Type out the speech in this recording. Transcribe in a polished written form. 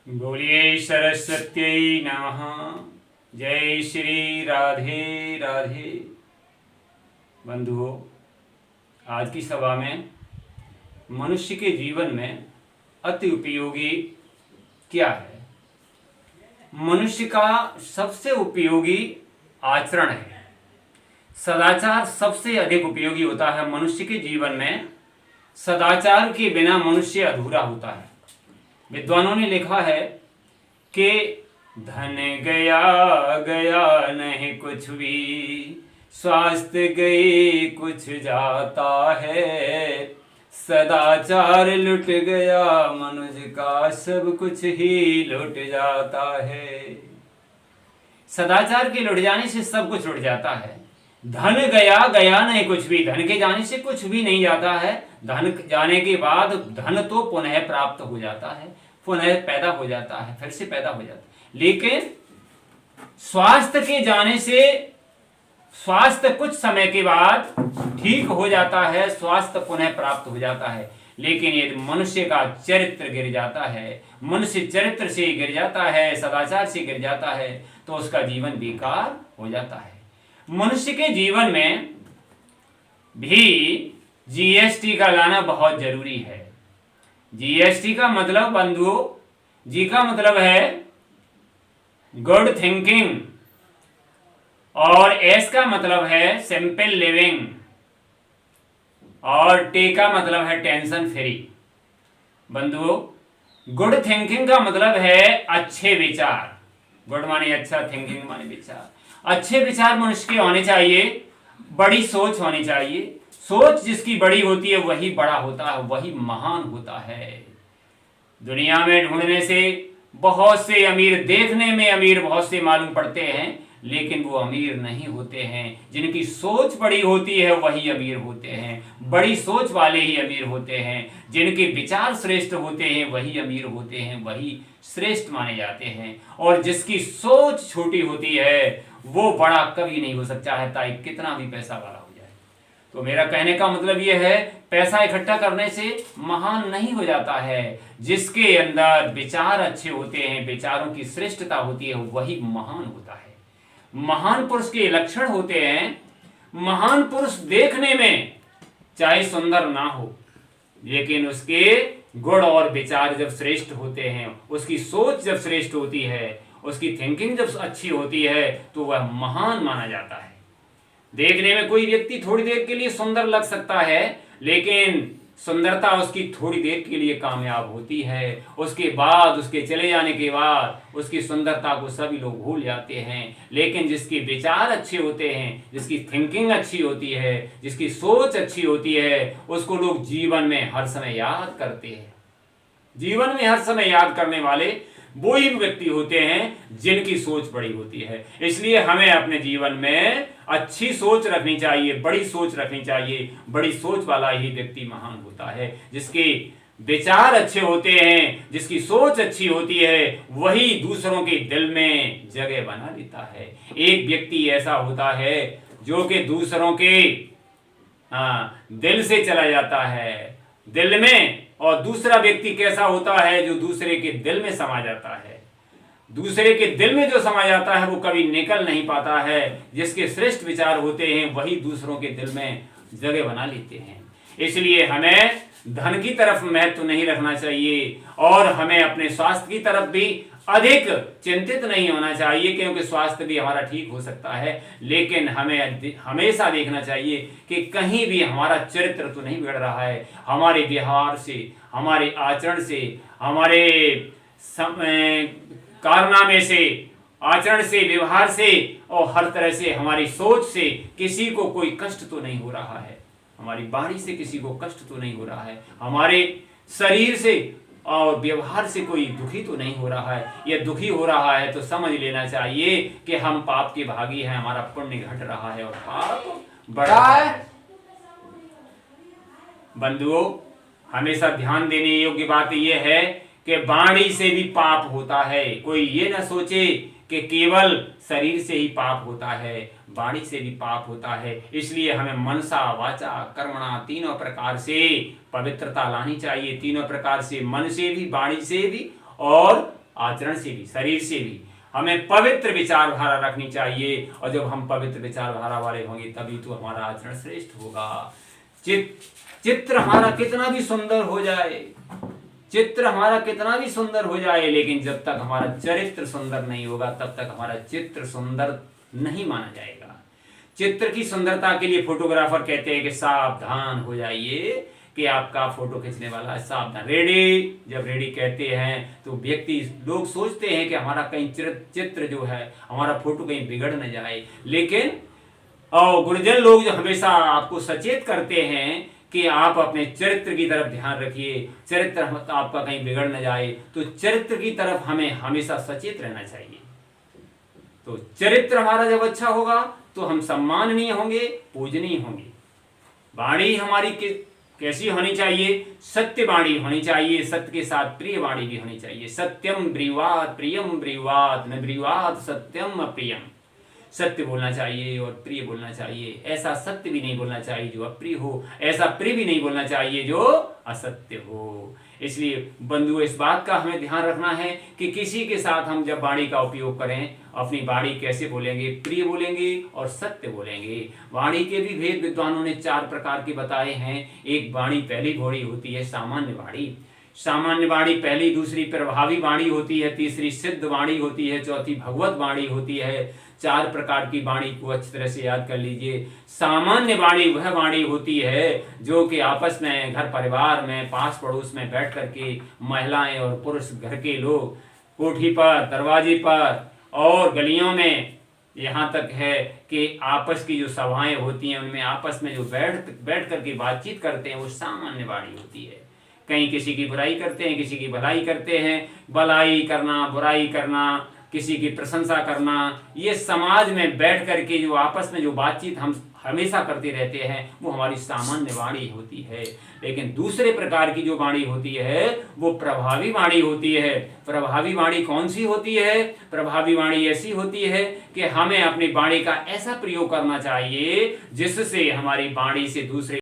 बोलिए सरस्वत्यै नमः। जय श्री राधे राधे। बंधुओं, आज की सभा में मनुष्य के जीवन में अति उपयोगी क्या है? मनुष्य का सबसे उपयोगी आचरण है। सदाचार सबसे अधिक उपयोगी होता है। मनुष्य के जीवन में सदाचार के बिना मनुष्य अधूरा होता है। विद्वानों ने लिखा है कि धन गया गया नहीं कुछ भी, स्वास्थ्य गए कुछ जाता है, सदाचार लुट गया मनुष्य का सब कुछ ही लुट जाता है। सदाचार के लुट जाने से सब कुछ लुट जाता है। धन गया गया नहीं कुछ भी, धन के जाने से कुछ भी नहीं जाता है। धन जाने के बाद धन तो पुनः प्राप्त हो जाता है, पुनः पैदा हो जाता है, फिर से पैदा हो जाता है। लेकिन स्वास्थ्य के जाने से स्वास्थ्य कुछ समय के बाद ठीक हो जाता है, स्वास्थ्य पुनः प्राप्त हो जाता है। लेकिन यदि मनुष्य का चरित्र गिर जाता है, मनुष्य चरित्र से गिर जाता है, सदाचार से गिर जाता है, तो उसका जीवन बेकार हो जाता है। मनुष्य के जीवन में भी जीएसटी का लाना बहुत जरूरी है। जीएसटी का मतलब बंधुओं, जी का मतलब है गुड थिंकिंग और एस का मतलब है सिंपल लिविंग और टे का मतलब है टेंशन फ्री। बंधुओं, गुड थिंकिंग का मतलब है अच्छे विचार। गुड माने अच्छा, थिंकिंग माने विचार। अच्छे विचार मनुष्य के होने चाहिए, बड़ी सोच होनी चाहिए। सोच जिसकी बड़ी होती है वही बड़ा होता है, वही महान होता है। दुनिया में ढूंढने से बहुत से अमीर, देखने में अमीर बहुत से मालूम पड़ते हैं, लेकिन वो अमीर नहीं होते हैं। जिनकी सोच बड़ी होती है वही अमीर होते हैं, बड़ी सोच वाले ही अमीर होते हैं। जिनके विचार श्रेष्ठ होते हैं वही अमीर होते हैं, वही श्रेष्ठ माने जाते हैं। और जिसकी सोच छोटी होती है वो बड़ा कभी नहीं हो सकता है, चाहे कितना भी पैसा वाला हो जाए। तो मेरा कहने का मतलब यह है, पैसा इकट्ठा करने से महान नहीं हो जाता है। जिसके अंदर विचार अच्छे होते हैं, विचारों की श्रेष्ठता होती है, वही महान होता है। महान पुरुष के लक्षण होते हैं, महान पुरुष देखने में चाहे सुंदर ना हो, लेकिन उसके गुण और विचार जब श्रेष्ठ होते हैं, उसकी सोच जब श्रेष्ठ होती है, उसकी थिंकिंग जब अच्छी होती है, तो वह महान माना जाता है। देखने में कोई व्यक्ति थोड़ी देर के लिए सुंदर लग सकता है, लेकिन सुंदरता उसकी थोड़ी देर के लिए कामयाब होती है। उसके बाद, उसके चले जाने के बाद उसकी सुंदरता को सभी लोग भूल जाते हैं। लेकिन जिसके विचार अच्छे होते हैं, जिसकी थिंकिंग अच्छी होती है, जिसकी सोच अच्छी होती है, उसको लोग जीवन में हर समय याद करते हैं। जीवन में हर समय याद करने वाले वो ही व्यक्ति होते हैं जिनकी सोच बड़ी होती है। इसलिए हमें अपने जीवन में अच्छी सोच रखनी चाहिए, बड़ी सोच रखनी चाहिए। बड़ी सोच वाला ही व्यक्ति महान होता है। जिसके विचार अच्छे होते हैं, जिसकी सोच अच्छी होती है, वही दूसरों के दिल में जगह बना लेता है। एक व्यक्ति ऐसा होता है जो कि दूसरों के दिल से चला जाता है, दिल में। और दूसरा व्यक्ति कैसा होता है, जो दूसरे के दिल में समा जाता है। दूसरे के दिल में जो समा जाता है वो कभी निकल नहीं पाता है। जिसके श्रेष्ठ विचार होते हैं वही दूसरों के दिल में जगह बना लेते हैं। इसलिए हमें धन की तरफ महत्व नहीं रखना चाहिए और हमें अपने स्वास्थ्य की तरफ भी अधिक चिंतित नहीं होना चाहिए, क्योंकि स्वास्थ्य भी हमारा ठीक हो सकता है। लेकिन हमें हमेशा देखना चाहिए कि कहीं भी हमारा चरित्र तो नहीं बिगड़ रहा है। हमारे व्यवहार से, हमारे आचरण से, हमारे कारनामे से, आचरण से, व्यवहार से और हर तरह से, हमारी सोच से किसी को कोई कष्ट तो नहीं हो रहा है। हमारी वाणी से किसी को कष्ट तो नहीं हो रहा है। हमारे शरीर से और व्यवहार से कोई दुखी तो नहीं हो रहा है। यह दुखी हो रहा है तो समझ लेना चाहिए कि हम पाप के भागी हैं, हमारा पुण्य घट रहा है और पाप बढ़ा है। बंधुओं, हमेशा ध्यान देने योग्य बात यह है कि वाणी से भी पाप होता है। कोई ये ना सोचे कि केवल शरीर से ही पाप होता है, वाणी से भी पाप होता है। इसलिए हमें मनसा, वाचा, कर्मणा तीनों प्रकार से पवित्रता लानी चाहिए। तीनों प्रकार से, मन से भी, वाणी से भी और आचरण से भी, शरीर से भी हमें पवित्र विचारधारा रखनी चाहिए। और जब हम पवित्र विचारधारा वाले होंगे तभी तो हमारा आचरण श्रेष्ठ होगा। चित्र हमारा कितना भी सुंदर हो जाए, चित्र हमारा कितना भी सुंदर हो जाए, लेकिन जब तक हमारा चरित्र सुंदर नहीं होगा तब तक हमारा चित्र सुंदर नहीं माना जाएगा। चित्र की सुंदरता के लिए फोटोग्राफर कहते हैं कि सावधान हो जाइए कि आपका फोटो खींचने वाला सावधान, रेडी। जब रेडी कहते हैं तो व्यक्ति, लोग सोचते हैं कि हमारा कहीं चित्र जो है, हमारा फोटो कहीं बिगड़ न जाए। लेकिन और गुरुजन लोग जो हमेशा आपको सचेत करते हैं कि आप अपने चरित्र की तरफ ध्यान रखिए, चरित्र आपका कहीं बिगड़ न जाए। तो चरित्र की तरफ हमें हमेशा सचेत रहना चाहिए। तो चरित्र हमारा जब अच्छा होगा तो हम सम्माननीय होंगे, पूजनीय होंगे। वाणी हमारी कैसी होनी चाहिए? सत्य वाणी होनी चाहिए, सत्य के साथ प्रिय वाणी भी होनी चाहिए। सत्यम ब्रीवात प्रियम ब्रीवात न ब्रीवात सत्यम अप्रियम। सत्य बोलना चाहिए और प्रिय बोलना चाहिए। ऐसा सत्य भी नहीं बोलना चाहिए जो अप्रिय हो, ऐसा प्रिय भी नहीं बोलना चाहिए जो असत्य हो। इसलिए बंधुओं, इस बात का हमें ध्यान रखना है कि किसी के साथ हम जब वाणी का उपयोग करें, अपनी वाणी कैसे बोलेंगे? प्रिय बोलेंगे और सत्य बोलेंगे। वाणी के भी भेद विद्वानों ने 4 प्रकार के बताए हैं। एक वाणी पहली घोड़ी होती है सामान्य वाणी, सामान्य वाणी पहली, दूसरी प्रभावी वाणी होती है, तीसरी सिद्ध वाणी होती है, चौथी भगवत वाणी होती है। 4 प्रकार की वाणी को अच्छी तरह से याद कर लीजिए। सामान्य वाणी वह वाणी होती है जो कि आपस में, घर परिवार में, पास पड़ोस में बैठ करके महिलाएं और पुरुष, घर के लोग कोठी पर, दरवाजे पर और गलियों में, यहाँ तक है कि आपस की जो सभाएं होती हैं उनमें आपस में जो बैठ करके बातचीत करते हैं वो सामान्य वाणी होती है। कहीं किसी की बुराई करते हैं, किसी की भलाई करते हैं। भलाई करना, बुराई करना, किसी की प्रशंसा करना, ये समाज में बैठ करके जो आपस में जो बातचीत हम हमेशा करते रहते हैं वो हमारी सामान्य वाणी होती है। लेकिन दूसरे प्रकार की जो वाणी होती है वो प्रभावी वाणी होती है। प्रभावी वाणी कौन सी होती है? प्रभावी वाणी ऐसी होती है कि हमें अपनी वाणी का ऐसा प्रयोग करना चाहिए जिससे हमारी वाणी से दूसरे